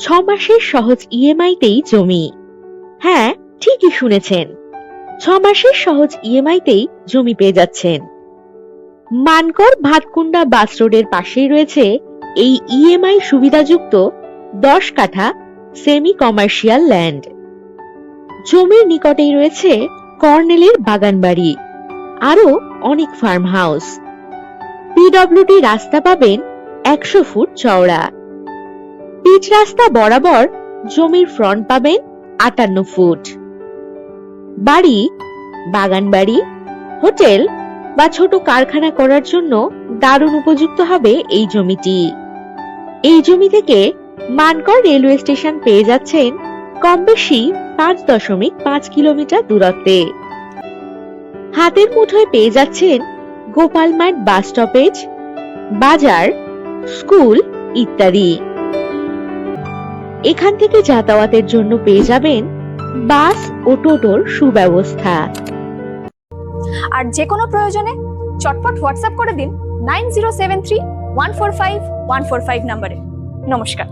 6 মাসের সহজ ইএমআইতেই জমি। হ্যাঁ, ঠিকই শুনেছেন, 6 মাসের সহজ ইএমআইতেই জমি পেয়ে যাচ্ছেন। মানকর ভাতকুন্ডা বাস রোডের পাশেই রয়েছে এই ইএমআই সুবিধাযুক্ত 10 কাঠা সেমি কমার্শিয়াল ল্যান্ড। জমির নিকটেই রয়েছে কর্নেলের বাগান বাড়ি, আরো অনেক ফার্ম হাউস। পিডব্লিউডি রাস্তা পাবেন 100 ফুট চওড়া। পিচ রাস্তা বরাবর জমির ফ্রন্ট পাবেন 58 ফুট। বাড়ি, বাগান বাড়ি, হোটেল বা ছোট কারখানা করার জন্য দারুণ উপযুক্ত হবে এই জমিটি। এই জমি থেকে মানকর রেলওয়ে স্টেশন পেয়ে যাচ্ছেন কম বেশি 5.5 কিলোমিটার দূরত্বে। হাতের মুঠোয় পেয়ে যাচ্ছেন গোপালমাঠ বাস স্টপেজ, বাজার, স্কুল ইত্যাদি। এখান থেকে যাতায়াতের জন্য পেয়ে যাবেন বাস ও টোটোর সুব্যবস্থা। আর যে কোনো প্রয়োজনে চটপট হোয়াটসঅ্যাপ করে দিন 9073145145 নম্বরে। নমস্কার।